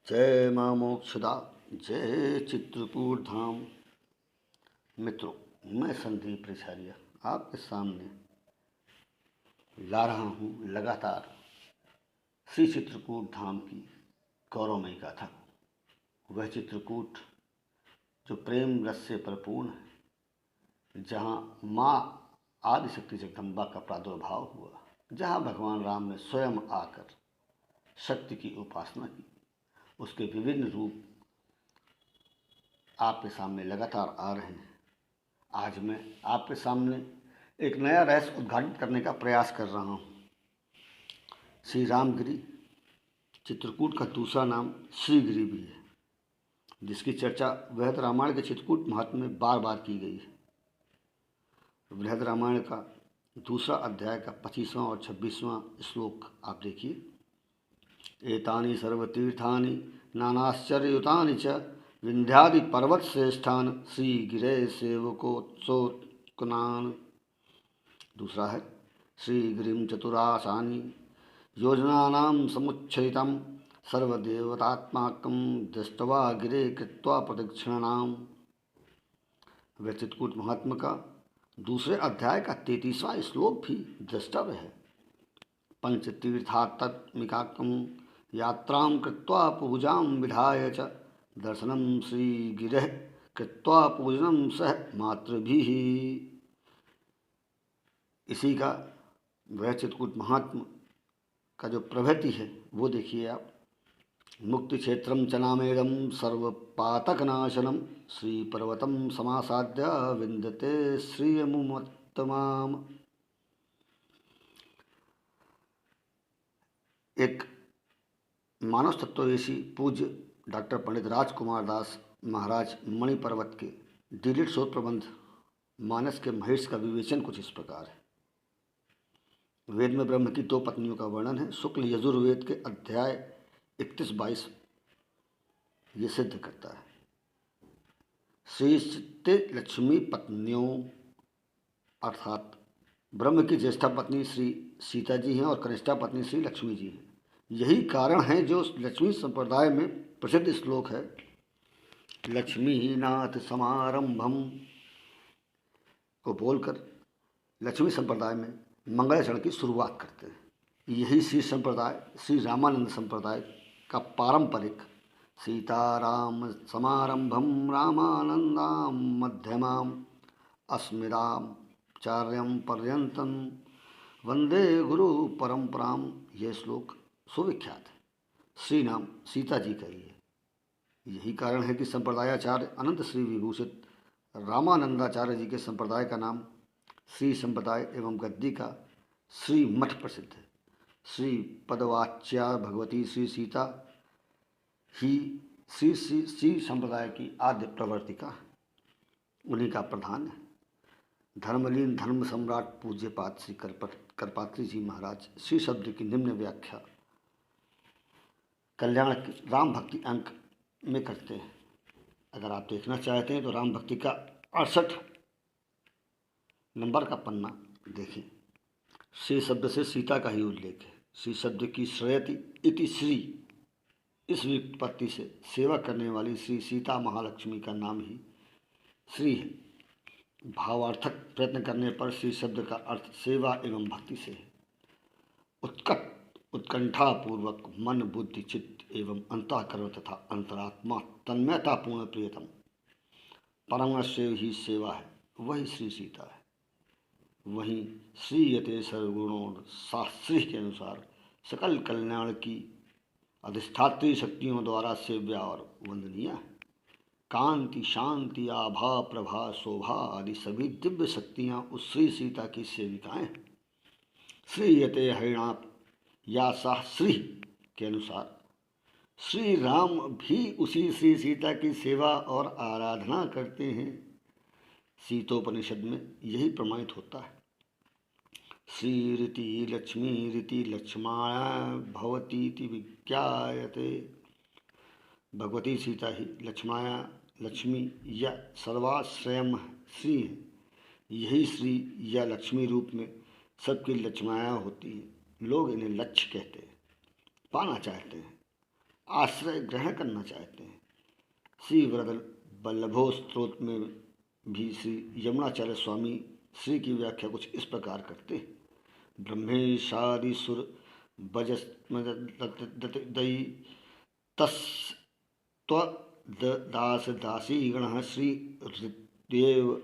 जय माँ मोक्षदा, जय चित्रकूट धाम। मित्रों, मैं संदीप रिछारिया आपके सामने ला रहा हूँ लगातार श्री चित्रकूट धाम की गौरवमयी गाथा। वह चित्रकूट जो प्रेम रस से परिपूर्ण है, जहाँ माँ आदिशक्ति जगदम्बा का प्रादुर्भाव हुआ, जहाँ भगवान राम ने स्वयं आकर शक्ति की उपासना की, उसके विभिन्न रूप आपके सामने लगातार आ रहे हैं। आज मैं आपके सामने एक नया रहस्य उद्घाटित करने का प्रयास कर रहा हूँ। श्री रामगिरी चित्रकूट का दूसरा नाम श्रीगिरी भी है, जिसकी चर्चा बृहद रामायण के चित्रकूट महात्म्य में बार बार की गई है। बृहद रामायण का दूसरा अध्याय का 25वां और 26वां श्लोक आप देखिए। एतानि सर्वतीर्थानि नानाश्चर्ययुतानि च विंध्यादि पर्वत श्रेष्ठान श्रीगिरे सेवकोत्सोत्कनान। दूसरा है श्रीगिरिं चतुरासानि योजनानां समुच्छयितं सर्वदेवतात्माकं दृष्ट्वा गिरे कृत्वा प्रदक्षिणानाम। वह चित्रकूट महात्म्य का दूसरे अध्याय का 33वां श्लोक भी द्रष्टव्य है। पंचतीर्थात्मिकाकं यात्रां कृत्वा पूजां विधाय च दर्शनं श्रीगिरेः कृत्वा पूजनं सह मातृभिः। इसी का वह चित्रकूट महात्म्य का जो प्रवृत्ति है वो देखिए आप। मुक्ति क्षेत्रम च नामेदं सर्वपातकनाशनम श्रीपर्वतं समासाद्य विन्दते श्रियमुत्तमाम्। एक मानव तत्ववेशी पूज्य डॉक्टर पंडित राजकुमार दास महाराज मणि पर्वत के डिलिट शोध प्रबंध मानस के महेश का विवेचन कुछ इस प्रकार है। वेद में ब्रह्म की 2 पत्नियों का वर्णन है। शुक्ल यजुर्वेद के अध्याय 31-22 ये सिद्ध करता है। श्री चित्ते लक्ष्मी पत्नियों अर्थात ब्रह्म की ज्येष्ठा पत्नी श्री सीता जी हैं और कनिष्ठा पत्नी श्री लक्ष्मी जी हैं। यही कारण है जो लक्ष्मी संप्रदाय में प्रसिद्ध श्लोक है, लक्ष्मी नाथ समारंभम को बोलकर लक्ष्मी संप्रदाय में मंगलाचरण की शुरुआत करते हैं। यही श्री संप्रदाय श्री रामानंद संप्रदाय का पारंपरिक सीताराम समारंभम रामानंदाम मध्यमाम अस्मिराम चार्यम पर्यंतम वंदे गुरु परंपराम, यह श्लोक सुविख्यात है। श्री नाम सीता जी का ही है। यही कारण है कि संप्रदायाचार्य अनंत श्री विभूषित रामानंदाचार्य जी के संप्रदाय का नाम श्री संप्रदाय एवं गद्दी का श्री मठ प्रसिद्ध है। श्री पदवाच्या भगवती श्री सीता ही श्री संप्रदाय की आद्य प्रवर्तिका, उन्हीं का प्रधान है। धर्मलीन धर्म सम्राट पूज्यपाद श्री करपात्री जी महाराज श्री शब्द की निम्न व्याख्या कल्याण राम भक्ति अंक में करते हैं। अगर आप देखना चाहते हैं तो राम भक्ति का 68 नंबर का पन्ना देखें। श्री शब्द से सीता का ही उल्लेख है। श्री शब्द की श्रेयति इति श्री, इस व्युत्पत्ति से सेवा करने वाली श्री सीता महालक्ष्मी का नाम ही श्री है। भावार्थक प्रयत्न करने पर श्री शब्द का अर्थ सेवा एवं भक्ति से है। उत्कंठा पूर्वक मन बुद्धि चित्त एवं अंतःकरण तथा अंतरात्मा तन्मयतापूर्ण प्रियतम परमश्रेय ही सेवा है, वही श्री सीता है। वहीं श्रीयते सर्वगुणों शास्त्री के अनुसार सकल कल्याण की अधिष्ठात्री शक्तियों द्वारा सेव्या और वंदनीय है। कांति शांति आभा प्रभा शोभा आदि सभी दिव्य शक्तियाँ उस श्री सीता की सेविकाएं हैं। श्रीयते हरिणाप या सा श्री के अनुसार श्री राम भी उसी श्री सीता की सेवा और आराधना करते हैं। सीतोपनिषद में यही प्रमाणित होता है। श्री रीति लक्ष्मी रीति लक्ष्माया भवतीति विज्ञायते। भगवती सीता ही लक्ष्माया लक्ष्मी या सर्वाश्रयम श्री है। यही श्री या लक्ष्मी रूप में सबकी लक्ष्माया होती है। लोग इन्हें लक्ष्य कहते हैं, पाना चाहते हैं। आश्रय ग्रहण करना चाहते हैं। श्री वरद वल्लभो स्त्रोत में भी श्री यमुनाचार्य स्वामी श्री की व्याख्या कुछ इस प्रकार करते हैं। ब्रह्मेशादि सुर भजस्मदई तस्त्वदास दासी गण श्री हृदय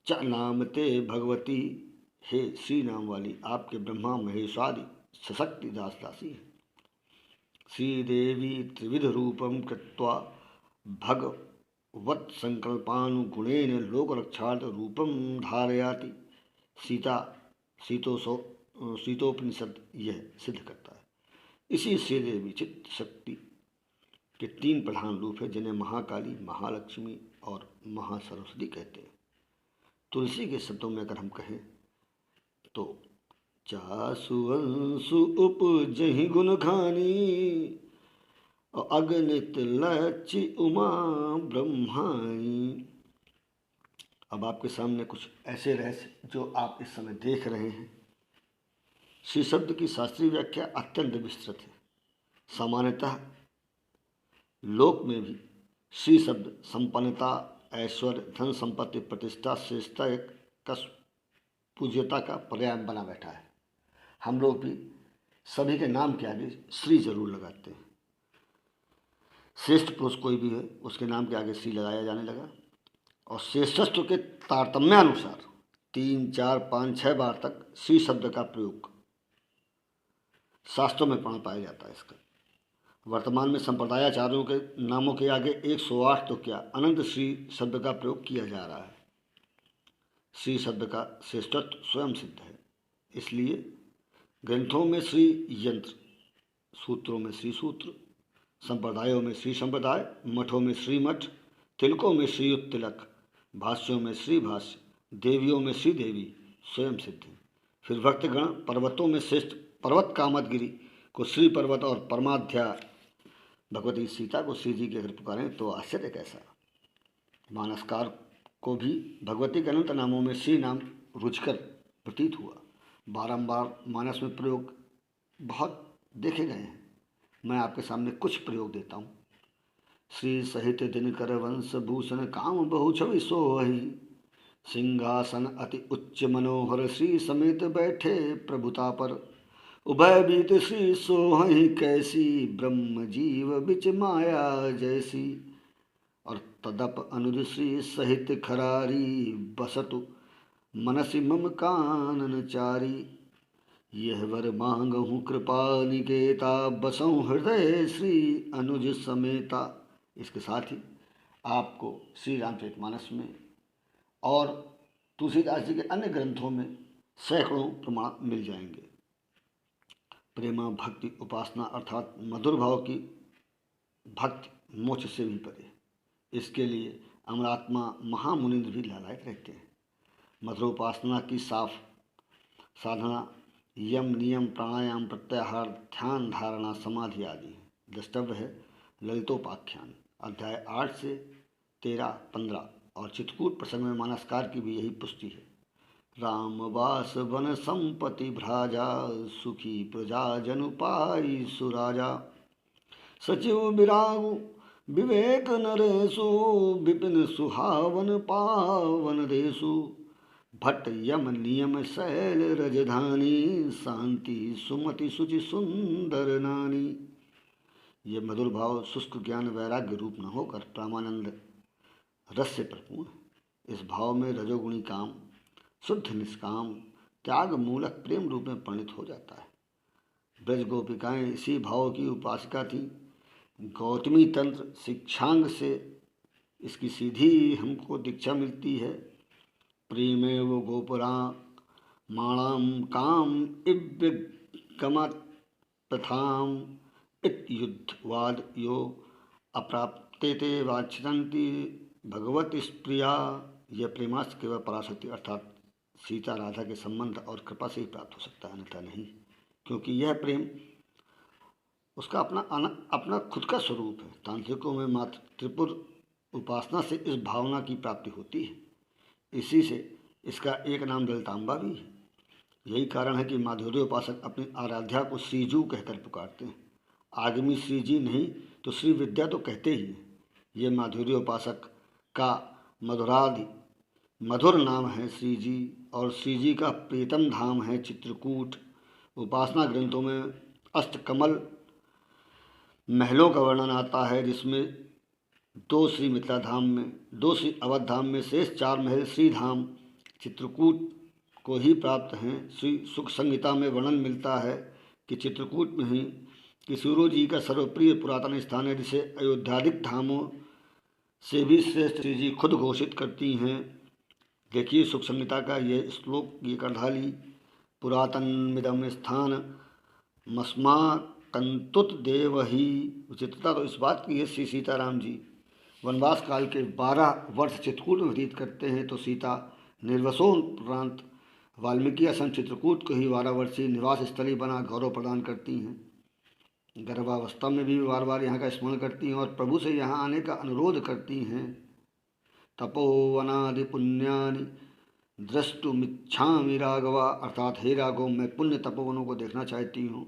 च नाम ते भगवती। हे श्री नाम वाली आपके ब्रह्मा महेशादि सशक्ति दास दासी है। श्रीदेवी त्रिविध रूपम कृत्वा भगवत संकल्पानुगुणेन लोकरक्षार्थ रूपम धारयाति। शीतोपनिषद यह सिद्ध करता है। इसी श्रीदेवी चित्त शक्ति के 3 प्रधान रूप हैं, जिन्हें महाकाली, महालक्ष्मी और महासरस्वती कहते हैं। तुलसी के शब्दों में अगर हम कहें तो चासु अंशु उपजहि गुण खानी अगणित लक्ष्य उमा ब्रह्माणी। अब आपके सामने कुछ ऐसे रहस्य जो आप इस समय देख रहे हैं। श्री शब्द की शास्त्रीय व्याख्या अत्यंत विस्तृत है। सामान्यतः लोक में भी श्री शब्द संपन्नता, ऐश्वर्य, धन संपत्ति, प्रतिष्ठा, श्रेष्ठता, एक पूज्यता का पर्याय बना बैठा है। हम लोग भी सभी के नाम के आगे श्री जरूर लगाते हैं। श्रेष्ठ पुरुष कोई भी है उसके नाम के आगे श्री लगाया जाने लगा और श्रेष्ठत्व के तारतम्यानुसार 3, 4, 5, 6 बार तक श्री शब्द का प्रयोग शास्त्रों में पाया जाता है। इसका वर्तमान में संप्रदायाचार्यों के नामों के आगे 108 तो क्या अनंत श्री शब्द का प्रयोग किया जा रहा है। श्री शब्द का श्रेष्ठत्व स्वयं सिद्ध है। इसलिए ग्रंथों में श्री यंत्र, सूत्रों में श्री सूत्र, संप्रदायों में श्री संप्रदाय, मठों में श्री मठ, तिलकों में श्री तिलक, भाष्यों में श्री भाष्य, देवियों में श्री देवी स्वयं सिद्ध है। फिर भक्तगण पर्वतों में श्रेष्ठ पर्वत कामदगिरी को श्री पर्वत और परमाध्या भगवती सीता को श्री जी के अगर पुकारें तो आश्चर्य कैसा। मानसकार को भी भगवती के अनंत नामों में श्री नाम रुचकर प्रतीत हुआ। बारंबार मानस में प्रयोग बहुत देखे गए हैं। मैं आपके सामने कुछ प्रयोग देता हूँ। श्री सहित दिनकर वंश भूषण काम बहु छवि सोहि, सिंहासन अति उच्च मनोहर श्री समेत बैठे प्रभुता पर। उभय बीत श्री सोहि कैसी, ब्रह्म जीव बिच माया जैसी। और तदप अनुज श्री सहित खरारी, बसतु मनसि मम कानन चारी। यह वर मांगहूँ कृपा निकेता, बसऊँ हृदय श्री अनुज समेता। इसके साथ ही आपको श्री रामचरितमानस में और तुलसीदास जी के अन्य ग्रंथों में सैकड़ों प्रमाण मिल जाएंगे। प्रेमा भक्ति उपासना अर्थात मधुर भाव की भक्ति मोक्ष से भी परे। इसके लिए अमरात्मा महामुनिंद्र भी लालायित रहते हैं। मधुर उपासना की साफ साधना यम, नियम, प्राणायाम, प्रत्याहार, ध्यान, धारणा, समाधि आदि है। द्रष्टव्य है ललितोपाख्यान अध्याय 8 से 13, 15 और चित्रकूट प्रसंग में मानसकार की भी यही पुष्टि है। रामवास वन संपत्ति भ्राजा, सुखी प्रजा जनु पाई सुराजा। सचिव विराग विवेक नरेशु, विपिन सुहावन पावन देशु। भट्ट यम नियम शैल रजधानी, शांति सुमति सुचि सुंदर नानी। ये मधुर भाव शुष्क ज्ञान वैराग्य रूप न होकर प्रामानंद रस से परिपूर्ण। इस भाव में रजोगुणी काम शुद्ध निष्काम त्याग मूलक प्रेम रूप में परिणित हो जाता है। ब्रज गोपिकाएं इसी भाव की उपासिका थी। गौतमी तंत्र शिक्षांग से इसकी सीधी हमको दीक्षा मिलती है। प्रेमे वो गोपुरा माणाम काम इव्यगमत प्रथाम इत युद्धवाद यो अप्राप्ते वाच्छन्ति भगवती प्रिया। यह प्रेमास्त्र केवल पराशक्ति अर्थात सीता राधा के संबंध और कृपा से ही प्राप्त हो सकता है, अन्यथा नहीं। क्योंकि यह प्रेम उसका अपना खुद का स्वरूप है। तांत्रिकों में मात्र त्रिपुर उपासना से इस भावना की प्राप्ति होती है। इसी से इसका एक नाम ललितांबा भी है। यही कारण है कि माधुर्य उपासक अपनी आराध्या को श्रीजू कहकर पुकारते हैं। आगमी श्री जी नहीं, तो श्री विद्या तो कहते ही हैं। ये माधुर्योपासक का मधुर नाम है श्री जी, और श्री जी का प्रीतम धाम है चित्रकूट। उपासना ग्रंथों में अष्टकमल महलों का वर्णन आता है, जिसमें 2 श्री मिथिला धाम में, 2 श्री अवध धाम में शेष 4 महल श्री धाम चित्रकूट को ही प्राप्त हैं। श्री सुख संहिता में वर्णन मिलता है कि चित्रकूट में ही किशोरों जी का सर्वप्रिय पुरातन स्थान है, जिसे अयोध्यादिक धामों से भी श्रेष्ठ श्री जी खुद घोषित करती हैं। देखिए सुख संहिता का ये श्लोक, ये करधाली पुरातन मिदम स्थान मस्मा कंतुत देव ही। विचित्रता तो इस बात की है, श्री सीताराम जी वनवास काल के 12 वर्ष चित्रकूट में व्यतीत करते हैं, तो सीता निर्वसोपरांत वाल्मीकि आश्रम चित्रकूट को ही 12 वर्षीय निवास स्थली बना गौरव प्रदान करती हैं। गर्भावस्था में भी बार बार यहाँ का स्मरण करती हैं और प्रभु से यहाँ आने का अनुरोध करती हैं। तपोवनादि पुण्यानि द्रष्टुमिच्छामि राघवा, अर्थात हे राघव मैं पुण्य तपोवनों को देखना चाहती हूँ।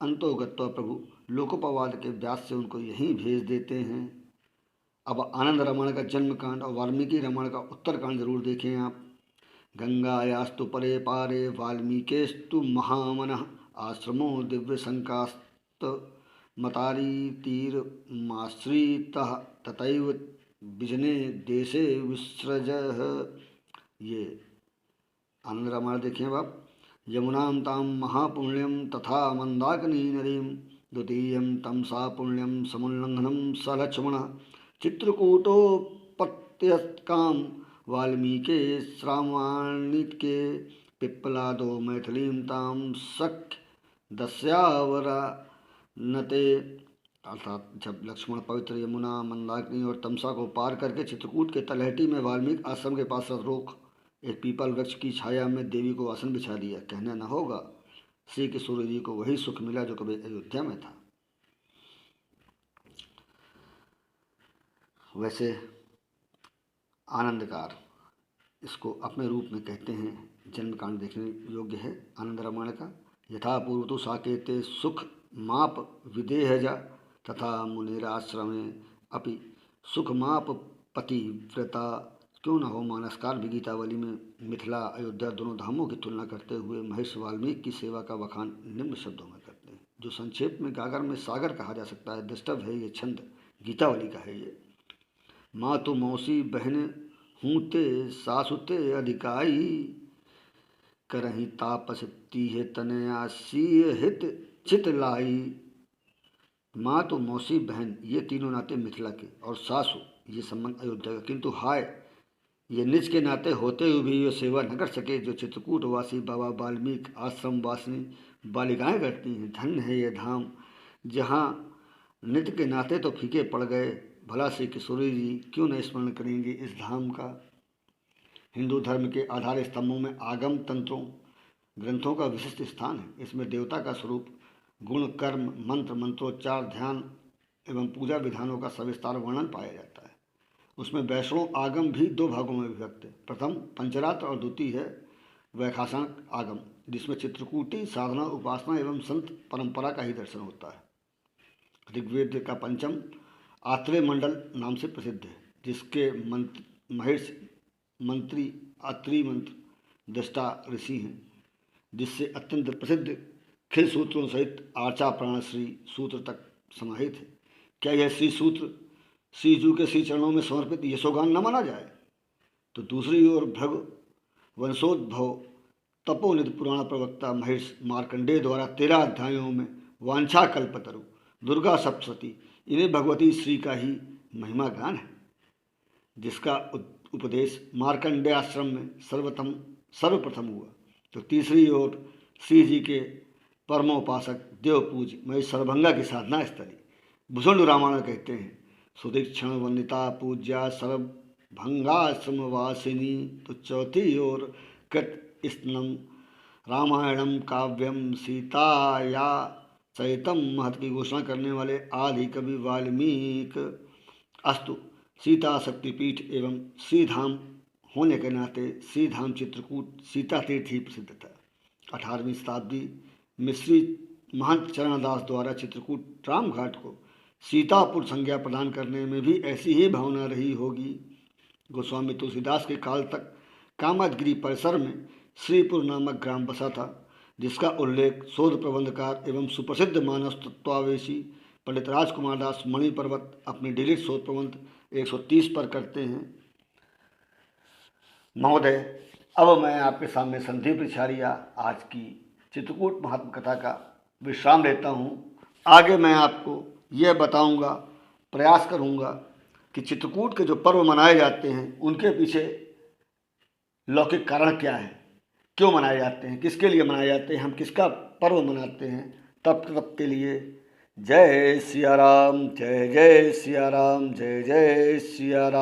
अंतो गत्वा प्रभु लोकोपवाद के व्यास से उनको यहीं भेज देते हैं। अब आनंद रामायण का जन्म कांड और वाल्मीकि रामायण का उत्तरकांड जरूर देखें आप। गंगायास्तु परे पारे वाल्मीकेस्तु महामनः, आश्रमो दिव्य संकास्त मतारी तीर माश्रितः तथैव बिजने देशे विसृजः। ये आनंद रामायण देखें आप। यमुनां तां महापुण्यं तथा मंदाकिनी नदीं, द्वितीयं तं सा पुण्यं समुल्लंघनं स लक्ष्मणः, चित्रकूटोपत्यकां वाल्मीके श्रावणिके, पिप्पलादो मैथिलीं तां सख्य दस्यावरनते। अर्थात जब लक्ष्मण पवित्र यमुना, मंदाकिनी और तमसा को पार करके चित्रकूट के तलहटी में वाल्मीकि आश्रम के पास रोक एक पीपल वृक्ष की छाया में देवी को आसन बिछा दिया। कहना न होगा श्री किशोर जी को वही सुख मिला जो कभी अयोध्या में था। वैसे आनंदकार इसको अपने रूप में कहते हैं। जन्मकांड देखने योग्य है आनंद रामायण का। यथा पूर्व तो साकेते सुख माप विदेहजा, तथा मुनिराश्रमे अपि सुख माप पतिव्रता। क्यों न हो, मानसकार भी गीतावली में मिथिला अयोध्या दोनों धामों की तुलना करते हुए महर्षि वाल्मीकि की सेवा का बखान निम्न शब्दों में करते हैं, जो संक्षेप में गागर में सागर कहा जा सकता है। द्रष्टव्य है ये छंद गीतावली का है ये। माँ तो मौसी बहन हूँते सासुते अधिकाई, करही तापस तीहे तनया सीय हित चित लाई। माँ तो मौसी बहन ये तीनों नाते मिथिला के, और सासु ये संबंध अयोध्या का। किंतु हाय ये निज के नाते होते हुए भी ये सेवा न कर सके जो चित्रकूटवासी बाबा वाल्मीकि आश्रम वासिनी बालिकाएँ करती हैं। धन्य है ये धाम जहाँ नित्य के नाते तो फीके पड़ गए। भला श्री किशोरी जी क्यों न स्मरण करेंगे इस धाम का। हिंदू धर्म के आधार स्तंभों में आगम तंत्रों ग्रंथों का विशिष्ट स्थान है। इसमें देवता का स्वरूप, गुण, कर्म, मंत्र, मंत्रोच्चार, ध्यान एवं पूजा विधानों का सविस्तार वर्णन पाया जाता है। उसमें वैष्णव आगम भी 2 भागों में विभक्त है। प्रथम पंचरात्र और द्वितीय है वैखासन आगम, जिसमें चित्रकूटी साधना, उपासना एवं संत परंपरा का ही दर्शन होता है। ऋग्वेद का पंचम आत्रेय मंडल नाम से प्रसिद्ध है, जिसके महर्षि मंत्री अत्रि मंत्र दृष्टा ऋषि हैं, जिससे अत्यंत प्रसिद्ध खिल सूत्रों सहित आर्चा प्राण श्री सूत्र तक समाहित है। क्या यह श्री सूत्र श्री जू के श्री चरणों में समर्पित यशोगान न माना जाए? तो दूसरी ओर भृग वंशोद्भव तपोनिधि पुराण प्रवक्ता महर्षि मार्कंडेय द्वारा 13 अध्यायों में वांछा कल्पतरु, दुर्गा सप्तशती, इन्हें भगवती श्री का ही महिमा गान है, जिसका उपदेश मार्कंडेय आश्रम में सर्वप्रथम हुआ। तो तीसरी ओर श्री जी के परमोपासक देवपूज महेश सर्वभंगा की साधना स्थली भुसुंड रामायण कहते हैं। सुदीक्षण वंदिता पूज्या सर्वभंगाश्रमवासिनी। तो चौथी ओर कृत स्नम रामायणम काव्यम सीताया सहितम महत्व की घोषणा करने वाले आदि कवि वाल्मीकि अस्तु सीता शक्तिपीठ एवं श्रीधाम होने के नाते श्रीधाम चित्रकूट सीता तीर्थ ही प्रसिद्ध था। 18वीं शताब्दी में श्री महंत चरणदास द्वारा चित्रकूट रामघाट को सीतापुर संज्ञा प्रदान करने में भी ऐसी ही भावना रही होगी। गोस्वामी तुलसीदास के काल तक कामतगिरी परिसर में श्रीपुर नामक ग्राम बसा था, जिसका उल्लेख शोध प्रबंधकार एवं सुप्रसिद्ध मानस तत्वावेशी पंडित राजकुमार दास मणि पर्वत अपने डिलीट शोध प्रबंध 130 पर करते हैं। महोदय, अब मैं आपके सामने संदीप रिछारिया आज की चित्रकूट महात्म कथा का विश्राम लेता हूँ। आगे मैं आपको यह बताऊँगा, प्रयास करूँगा कि चित्रकूट के जो पर्व मनाए जाते हैं उनके पीछे लौकिक कारण क्या है, क्यों मनाए जाते हैं, किसके लिए मनाए जाते हैं, हम किसका पर्व मनाते हैं। तब के लिए जय सिया राम, जय जय सिया राम, जय जय सिया राम।